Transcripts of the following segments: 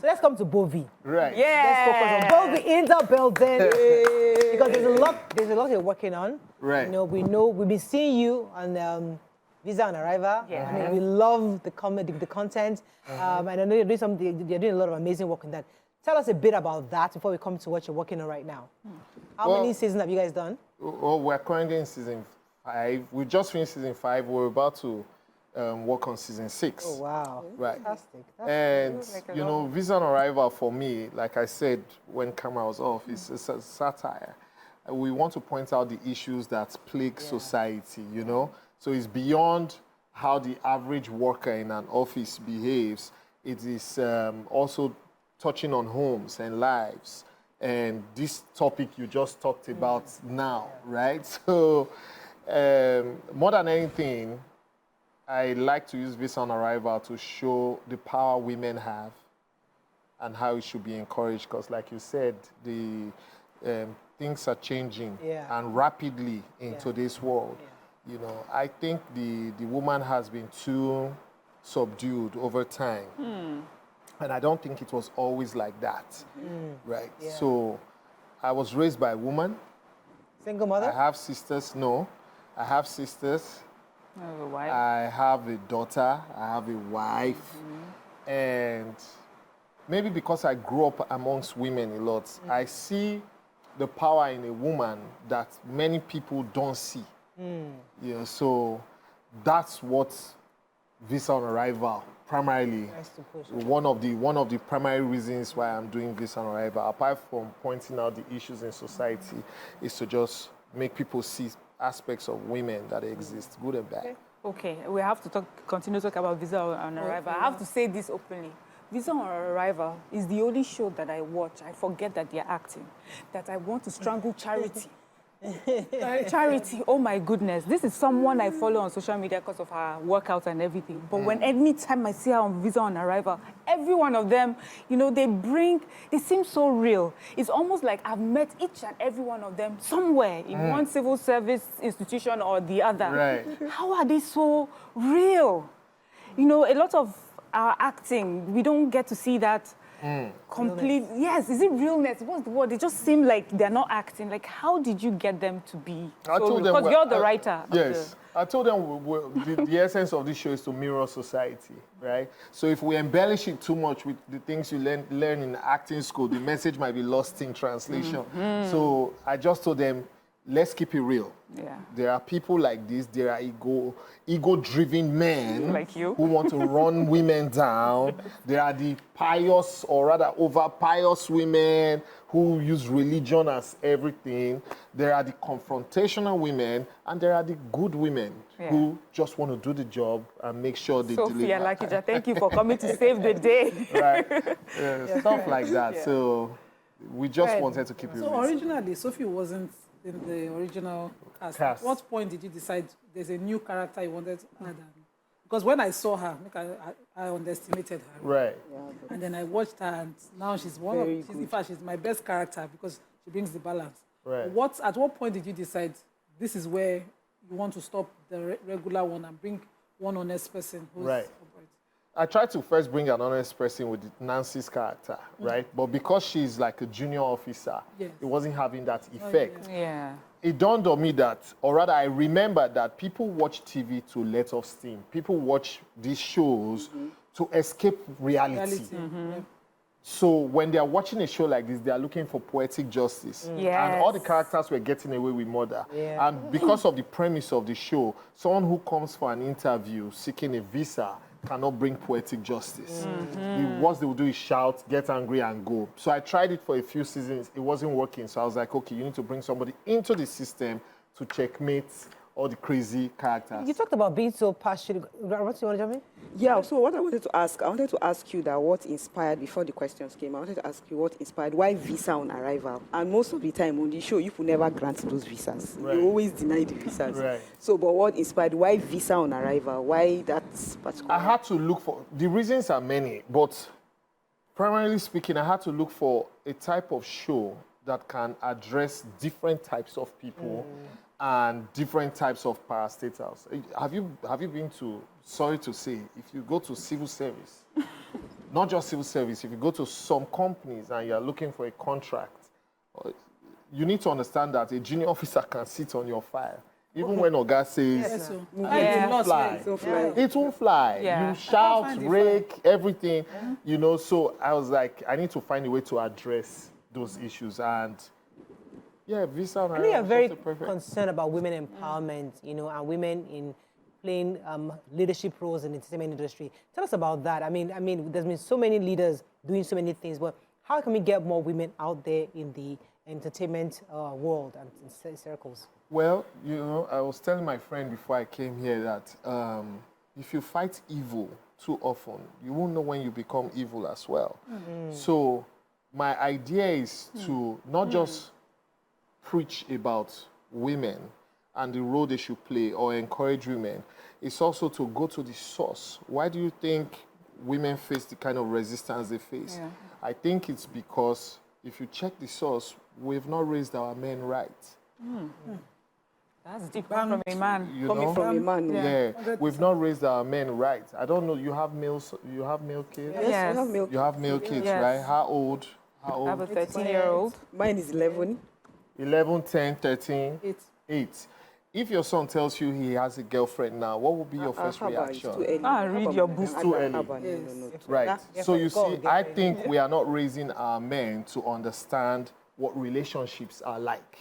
So let's come to Bovi. Right. Let's focus on Bovi in the building. Because there's a lot you're working on. Right. You know, we've been seeing you on Visa on Arrival. Yeah. I mean, we love the content. And I know you're doing a lot of amazing work on that. Tell us a bit about that before we come to what you're working on right now. How many seasons have you guys done? Well, we're currently in season 5. We just finished season 5. We're about to work on season 6. Oh, wow. Right. Fantastic. And, you know, Visa on Arrival for me, like I said when camera was off, it's a satire. We want to point out the issues that plague society, you know? So it's beyond how the average worker in an office behaves. It is also touching on homes and lives. And this topic you just talked about now, right? So more than anything, I like to use Visa on Arrival to show the power women have and how it should be encouraged. Because like you said, the things are changing and rapidly in today's world. You know, I think the woman has been too subdued over time. And I don't think it was always like that, right? Yeah. So I was raised by a woman. Single mother? I have sisters. No, I have sisters. I have a wife. I have a daughter. I have a wife. And maybe because I grew up amongst women a lot, I see the power in a woman that many people don't see. You know, so that's what Visa on Arrival primarily, one of the primary reasons why I'm doing Visa on Arrival, apart from pointing out the issues in society, is to just make people see aspects of women that exist, good and bad. Okay, we have to continue to talk about Visa on Arrival. I have to say this openly. Visa on Arrival is the only show that I watch. I forget that they're acting, that I want to strangle Charity. Charity, oh my goodness. This is someone I follow on social media because of her workouts and everything. But when anytime I see her on Visa on Arrival, every one of them, you know, they seem so real. It's almost like I've met each and every one of them somewhere in one civil service institution or the other. Right. How are they so real? You know, a lot of our acting, we don't get to see that complete. Realness. Yes, is it realness? What's the word? They just seem like they're not acting. Like, how did you get them to be so real? Because you're the writer. Yes. I told them the essence of this show is to mirror society, right? So if we embellish it too much with the things you learn in acting school, the message might be lost in translation. So I just told them, let's keep it real. Yeah. There are people like this. There are ego-driven men like you who want to run women down. There are the pious, or rather over-pious women who use religion as everything. There are the confrontational women, and there are the good women who just want to do the job and make sure they deliver. Sophia Lakija, thank you for coming to save the day. Right. Stuff like that. Yeah. So we just wanted to keep it real. So originally, Sophie wasn't in the original cast. At what point did you decide there's a new character you wanted to add? Because when I saw her, I underestimated her. Right. Yeah, and then I watched her, and now she's in fact, she's my best character because she brings the balance. Right. At what point did you decide this is where you want to stop the regular one and bring one honest person who's upright? I tried to first bring an honest person with Nancy's character, right? But because she's like a junior officer, it wasn't having that effect. It dawned on me that, or rather I remember that people watch TV to let off steam. People watch these shows to escape reality. So when they are watching a show like this, they are looking for poetic justice. And all the characters were getting away with murder. And because of the premise of the show, someone who comes for an interview seeking a visa cannot bring poetic justice. What they will do is shout, get angry, and go. So I tried it for a few seasons. It wasn't working. So I was like, okay, you need to bring somebody into the system to checkmate all the crazy characters. You talked about being so passionate. What do you want to jump in? Yeah, so what I wanted to ask you that what inspired, before the questions came, I wanted to ask you what inspired, why Visa on Arrival? And most of the time on the show, you could never grant those visas. You always deny the visas. So, but what inspired, why Visa on Arrival? Why that particular? I had to look for, the reasons are many, but primarily speaking, I had to look for a type of show that can address different types of people and different types of parastatals. Have you been to, sorry to say, if you go to civil service, not just civil service, if you go to some companies and you're looking for a contract, you need to understand that a junior officer can sit on your file. Even when Oga says, So, it won't fly. It won't fly. Yeah. You shout, rake, everything, you know. So I was like, I need to find a way to address those issues. And yeah, visa. I think you're very concerned about women empowerment, you know, and women in playing leadership roles in the entertainment industry. Tell us about that. I mean, there's been so many leaders doing so many things, but how can we get more women out there in the entertainment world and circles? Well, you know, I was telling my friend before I came here that if you fight evil too often, you won't know when you become evil as well. So my idea is to not just preach about women and the role they should play or encourage women. It's also to go to the source. Why do you think women face the kind of resistance they face? Yeah. I think it's because if you check the source, we've not raised our men right. That's deep from a man. You Coming know? from a man. Yeah, we've not raised our men right. I don't know. You have male kids. Yes. We have milk. You have male kids, Yes. right? How old? I have a 13-year-old. Mine is 11. 11, 10, 13, 8. 8. If your son tells you he has a girlfriend now, what would be your first reaction? It's too early. Read your book. Too early. No. Right. Yeah, So you go, see, I think we are not raising our men to understand what relationships are like.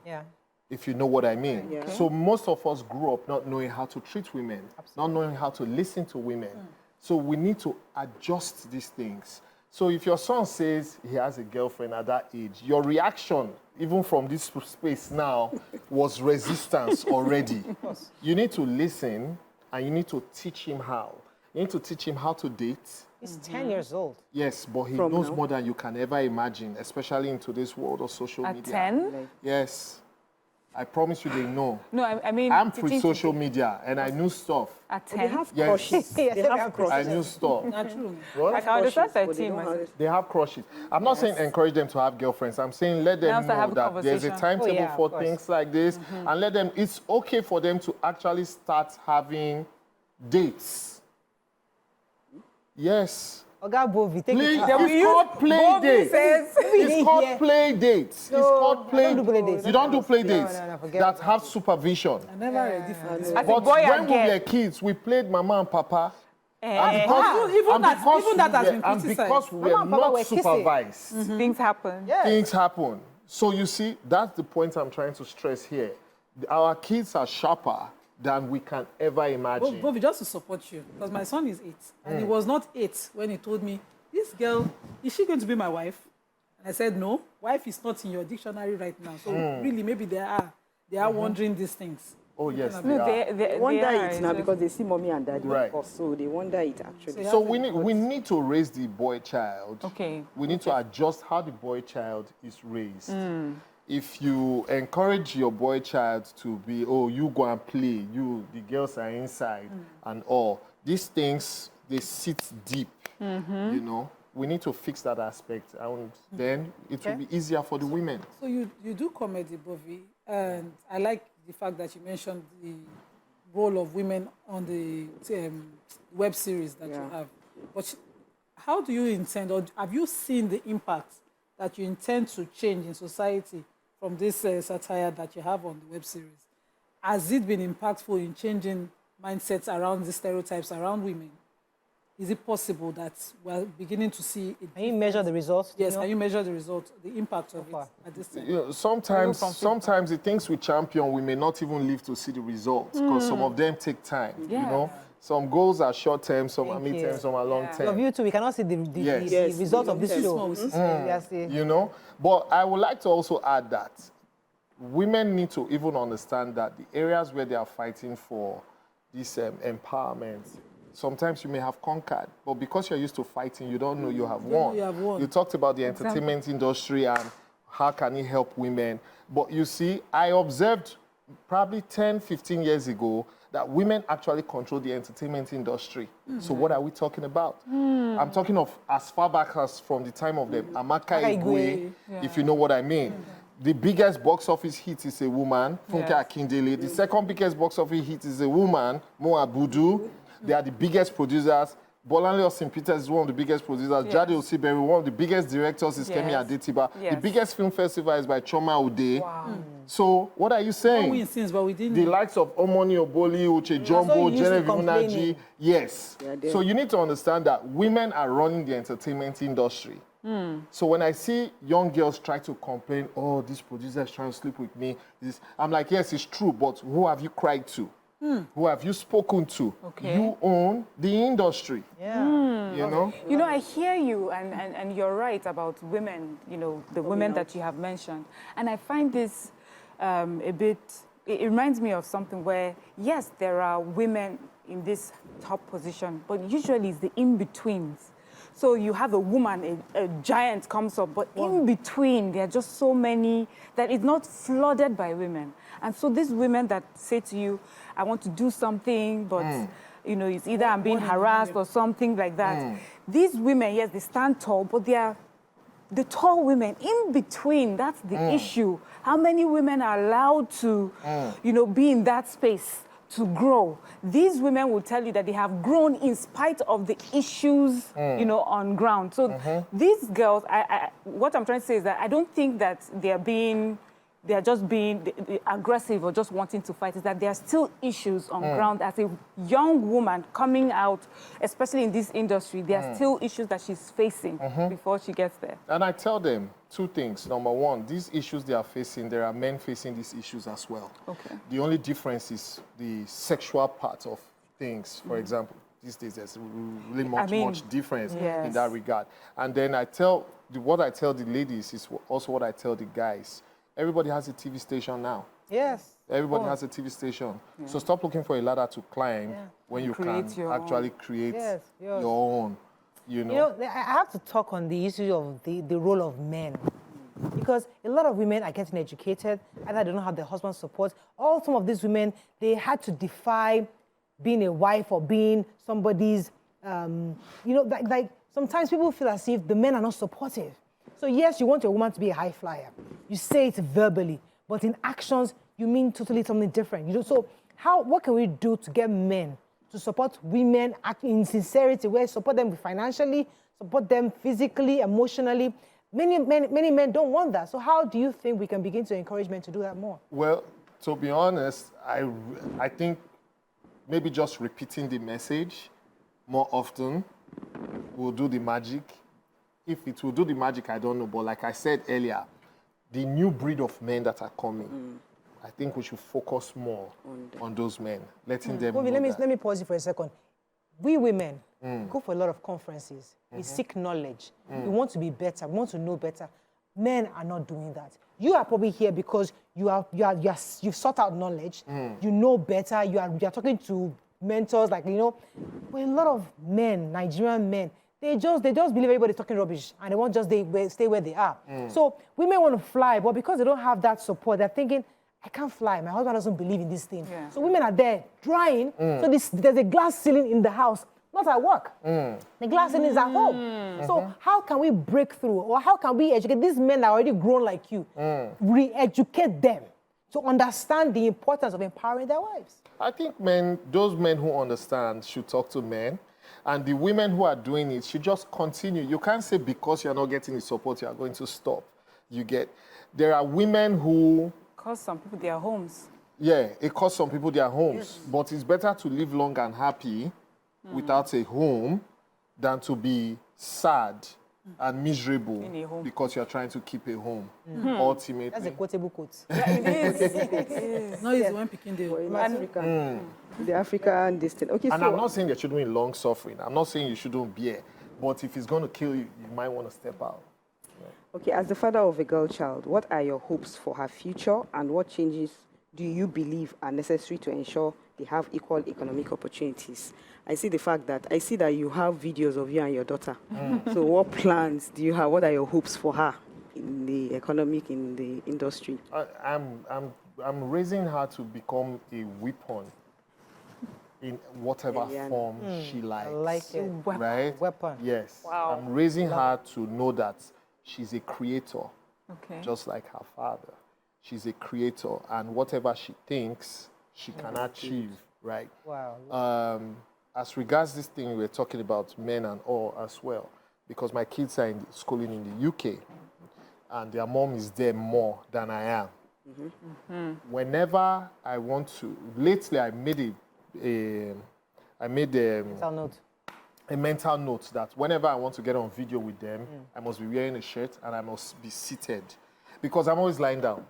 Yeah. If you know what I mean. Yeah. So most of us grew up not knowing how to treat women, not knowing how to listen to women. So we need to adjust these things. So if your son says he has a girlfriend at that age, your reaction, even from this space now, was resistance already. You need to listen and you need to teach him how. You need to teach him how to date. He's 10 years old. Yes, but he From knows now? more than you can ever imagine, especially in today's world of social At media. 10? Yes. I promise you they know. No, I mean... I'm teaching pre-social media and I knew stuff. At They 10? have Yes. crushes. Yes, They they have have crushes. I knew stuff. Not true. What? I can understand Crushes, but they 13 don't have myself. They have crushes. I'm not saying encourage them to have girlfriends. I'm saying let them Now to have know a that there's a conversation. timetable Oh, yeah, for of course. things like this, and let them. It's okay for them to actually start having dates. Yes. Oga Bovi, take Play, it. it's called play Bovi dates. says- It's called Yeah. play dates. It's called play. I don't do play dates. You don't do play No, dates no, forget that about have supervision. I never ready for this. As a But boy when and we girl. were kids, we played Mama and Papa. Even that has been and criticized. because we were Mama and Papa not were kissing. supervised, Things happen. Yeah. things happen. So you see, that's the point I'm trying to stress here. Our kids are sharper than we can ever imagine. Bovi, just to support you, because my son is 8, and he was not 8 when he told me, this girl, is she going to be my wife? And I said, no, wife is not in your dictionary right now. So really, maybe they are wondering these things. Oh yes, they No, are. they Wonder are, it now because they see mommy and daddy, Right. of course, so they wonder it actually. So we need to raise the boy child. Okay. We need to adjust how the boy child is raised. If you encourage your boy child to be, oh, you go and play, the girls are inside and all, these things, they sit deep, you know. We need to fix that aspect, and then it will be easier for the women. So you do comedy, Bovi, and I like the fact that you mentioned the role of women on the web series that you have. But how do you intend, or have you seen the impact that you intend to change in society from this satire that you have on the web series? Has it been impactful in changing mindsets around the stereotypes around women? Is it possible that we're beginning to see it? Can you measure the results? Yes, You know? can you measure the result, the impact of far? it at this time? You know, sometimes the things we champion, we may not even live to see the results because some of them take time. You Yeah. know, some goals are short term, some are Thank mid term, you. some are long Yeah. term. Of you too, we cannot see the Yes. result of this Yes. show. Mhm. Yes, You know, but I would like to also add that women need to even understand that the areas where they are fighting for this empowerment, sometimes you may have conquered, but because you're used to fighting, you don't know you have won. you have won. You talked about the entertainment industry and how can it help women. But you see, I observed probably 10, 15 years ago that women actually control the entertainment industry. So what are we talking about? I'm talking of as far back as from the time of the Amaka Igwe, if you know what I mean. The biggest box office hit is a woman, Funke Akindele. The second biggest box office hit is a woman, Mo Abudu. They are the biggest producers. Bolanle Austin Peters is one of the biggest producers. Yes. Jade Osiberi, one of the biggest directors, is Kemi Yes. Adetiba. Yes. The biggest film festival is by Choma Ude. Wow. So what are you We saying? since, but we didn't. The likes of Omoni Oboli, Uche so Jumbo, you used to Genevieve complaining. Unaji. Yes. Yeah, they- So you need to understand that women are running the entertainment industry. So when I see young girls try to complain, oh, this producer is trying to sleep with me, I'm like, yes, it's true, but who have you cried to? Who have you spoken to? Okay. You own the industry. Yeah. You know? You know, I hear you, and you're right about women, you know, the women that you have mentioned. And I find this a bit, it reminds me of something where, yes, there are women in this top position, but usually it's the in-betweens. So you have a woman, a giant comes up, but in between, there are just so many that it's not flooded by women. And so these women that say to you, I want to do something, but you know, it's either I'm being harassed or something like that. These women, yes, they stand tall, but they are the tall women in between. That's the issue. How many women are allowed to, you know, be in that space to grow? These women will tell you that they have grown in spite of the issues, you know, on ground. So these girls, what I'm trying to say is that I don't think that they are just being aggressive or just wanting to fight. Is that there are still issues on ground. As a young woman coming out, especially in this industry, there are still issues that she's facing before she gets there. And I tell them two things. Number one, these issues they are facing, there are men facing these issues as well. Okay. The only difference is the sexual part of things. For example, these days there's really much difference in yes. that regard. And then what I tell the ladies is also what I tell the guys. Everybody has a TV station now. Yes. Everybody has a TV station. So stop looking for a ladder to climb when you can Create your actually create Yes, yours. your own. You know? You know, I have to talk on the issue of the role of men. Because a lot of women are getting educated, either they don't have their husband's support, or some of these women, they had to defy being a wife or being somebody's, you know, like sometimes people feel as if the men are not supportive. So yes, you want your woman to be a high flyer. You say it verbally, but in actions, you mean totally something different. You know, so what can we do to get men to support women in sincerity, where support them financially, support them physically, emotionally? Many men don't want that. So how do you think we can begin to encourage men to do that more? Well, to be honest, I think maybe just repeating the message more often will do the magic. If it will do the magic, I don't know. But like I said earlier, the new breed of men that are coming, I think we should focus more on those men, letting them know Bovi, that. let me pause you for a second. We women go for a lot of conferences. We seek knowledge. We want to be better. We want to know better. Men are not doing that. You are probably here because you've sought out knowledge. You know better. You are talking to mentors, like, you know. But a lot of men, Nigerian men, they just believe everybody's talking rubbish and they want just stay where they are. So women want to fly, but because they don't have that support, they're thinking, I can't fly. My husband doesn't believe in this thing. Yeah. So women are there trying. So there's a glass ceiling in the house, not at work. The glass ceiling is at home. So how can we break through, or how can we educate these men that are already grown like you, re-educate them to understand the importance of empowering their wives? I think those men who understand should talk to men. And the women who are doing it should just continue. You can't say because you're not getting the support, you are going to stop. There are women who... Cost some people their homes. Yeah, it costs some people their homes. Yes. But it's better to live long and happy without a home than to be sad and miserable because you're trying to keep a home, ultimately. That's a quotable quote. Yeah, it is. No, it's when picking the African distance. Okay, and I'm not saying there shouldn't be long suffering. I'm not saying you shouldn't bear. But if it's going to kill you, you might want to step out. Yeah. Okay, as the father of a girl child, what are your hopes for her future, and what changes do you believe are necessary to ensure they have equal economic opportunities? I see that you have videos of you and your daughter. So what plans do you have? What are your hopes for her in the industry? I'm raising her to become a weapon in whatever form she likes. I like it. Right? Weapon. Yes. Wow. I'm raising her to know that she's a creator, just like her father. She's a creator, and whatever she thinks, she can achieve, right? Wow. as regards this thing we're talking about, men and all as well, because my kids are schooling in the UK, and their mom is there more than I am. Whenever I want to, lately I made Mental note. a mental note that whenever I want to get on video with them, I must be wearing a shirt and I must be seated, because I'm always lying down.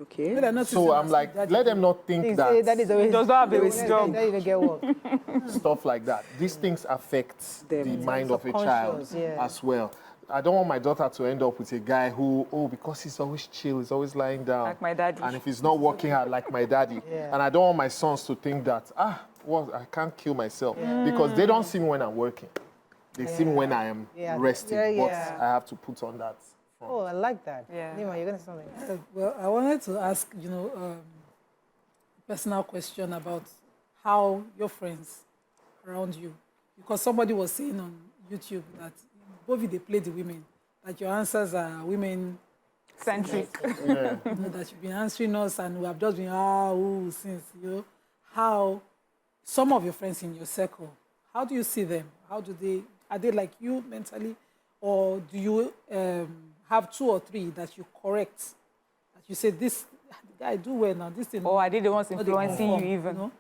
Okay. So I'm like, let them not think that That is always Does not have a job. That you don't get work. stuff like that. These things affect the mind of a child Subconscious, yeah. as well. I don't want my daughter to end up with a guy who, because he's always chill, he's always lying down. Like my daddy. And if he's not working hard, like my daddy. Yeah. And I don't want my sons to think that, I can't kill myself. Because they don't see me when I'm working. They see me when I am resting. But I have to put on that front. Oh, I like that. Yeah. Nima, you're going to say something. Well, I wanted to ask, personal question about how your friends around you, because somebody was saying on YouTube that Bovi, they play the women, that your answers are women Centric. Yeah. that you've been answering us and we have just been, since, how some of your friends in your circle, how do you see them? Are they like you mentally, or do you have 2 or 3 that you correct, that you say, this guy do well now, this thing. Or are they the ones not the influencing you conform, even?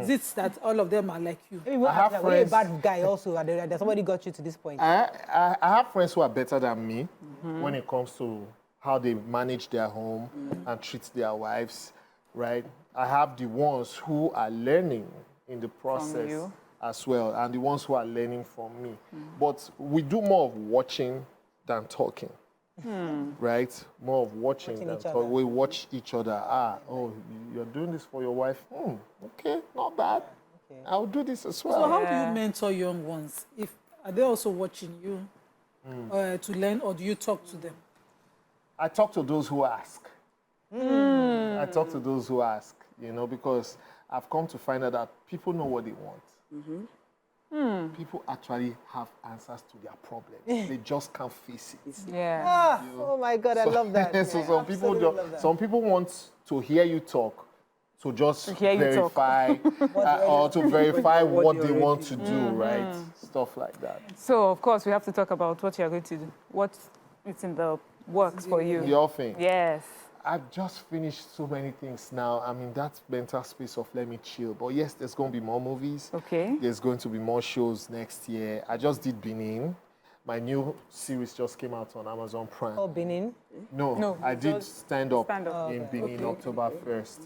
Is it that all of them are like you? Maybe we're I have a friends- bad guy also, that somebody got you to this point. I have friends who are better than me when it comes to how they manage their home and treat their wives, right? I have the ones who are learning in the process you. as well, and the ones who are learning from me. But we do more of watching than talking, right? More of watching than each other. talking. We watch each other. You're doing this for your wife? Okay, not bad. Okay. I'll do this as So well. how do you mentor young ones? Are they also watching you to learn, or do you talk to them? I talk to those who ask. I talk to those who ask, because I've come to find out that people know what they want. People actually have answers to their problems. They just can't face it. Yeah. Oh my God, I love that. So Yeah, some people absolutely love that. some people want to hear you talk, to just hear you talk. verify or to verify what they want to do, right? Stuff like that. So, of course, we have to talk about what you're going to do. What is in the works for you. The other thing. Yes. I've just finished so many things now. I'm in that mental space of let me chill. But yes, there's going to be more movies. Okay. There's going to be more shows next year. I just did Benin. My new series just came out on Amazon Prime. Oh, Benin. No, I did just stand up Stand Up. in Benin October 1st.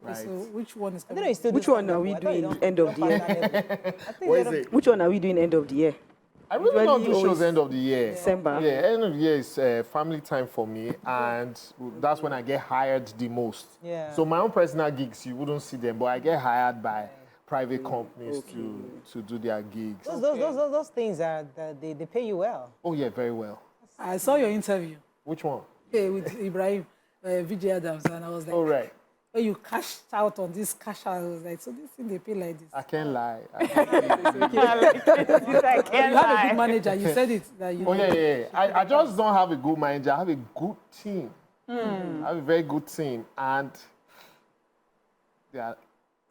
Right. So which one is I don't know. You still Which do one are stand-up, we I thought you doing don't end of the pass year? that level. I think What they is don't- it? Which one are we doing end of the year? I really don't do Usually shows always end of the year. December. Yeah, end of the year is family time for me, and that's when I get hired the most. Yeah. So my own personal gigs, you wouldn't see them, but I get hired by private companies to do their gigs. Those things they pay you well. Oh yeah, very well. I saw your interview Which one? with Ibrahim, Vijay Adams, and I was like, Oh right. when you cashed out on this cash out, I was like, so this thing they pay like this. I can't lie. I You can't have a lie. good manager. You said it that you. Oh yeah. I just don't have a good manager. I have a good team. I have a very good team, and they are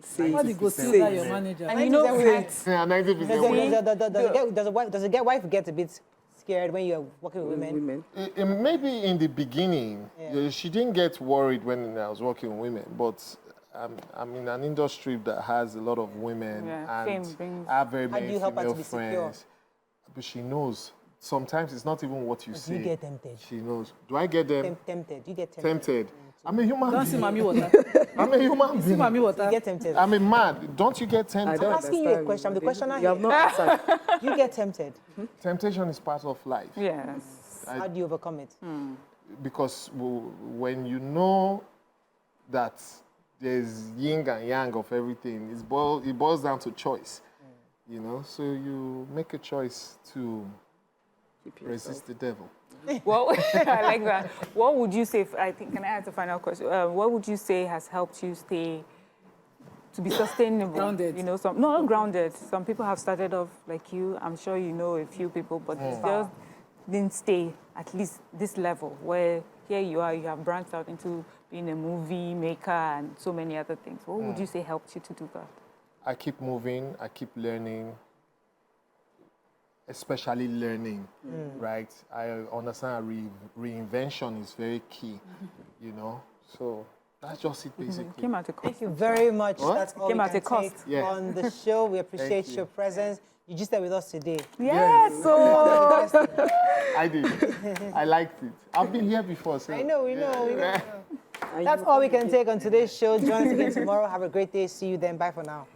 Somebody go see 90% that your women. manager. And you know, 90% women. Does a wife get a bit scared when you're working with women? Maybe in the beginning, Yeah. she didn't get worried when I was working with women, but I'm in an industry that has a lot of women, Yeah, and fame brings- I have very How do many you help her to female be secure? friends. But she knows. Sometimes it's not even what you Do say. you get tempted? She knows. Do I get them Tempted. You get tempted. tempted? I'm a human Don't see being. mommy water. I'm a human See being. mommy water. You get tempted. I'm a man. Don't you get I tempted? don't asking you a understand. question. I'm the questioner You have here. not answered. You get tempted. Temptation is part of life. yes. How do you overcome it? Because when you know that there's yin and yang of everything, it boils down to choice. So you make a choice to resist the devil. Well, I like that. What would you say, can I ask a final question? What would you say has helped you to be sustainable? Grounded. Not grounded. Some people have started off like you. I'm sure you know a few people, but they just didn't stay at least this level where here you are, you have branched out into being a movie maker and so many other things. What would you say helped you to do that? I keep moving, I keep learning, especially learning, right? I understand reinvention is very key, you know? So that's just it, basically. Came at a cost. Thank you very much. What? That's all Came we at can a cost. take Yeah. on the show. We appreciate you. your presence. You just stayed with us today. Yes, so I did. I liked it. I've been here before, so. I know, we know, we know. And That's you all we can take on today's show. Join us again tomorrow. Have a great day. See you then. Bye for now.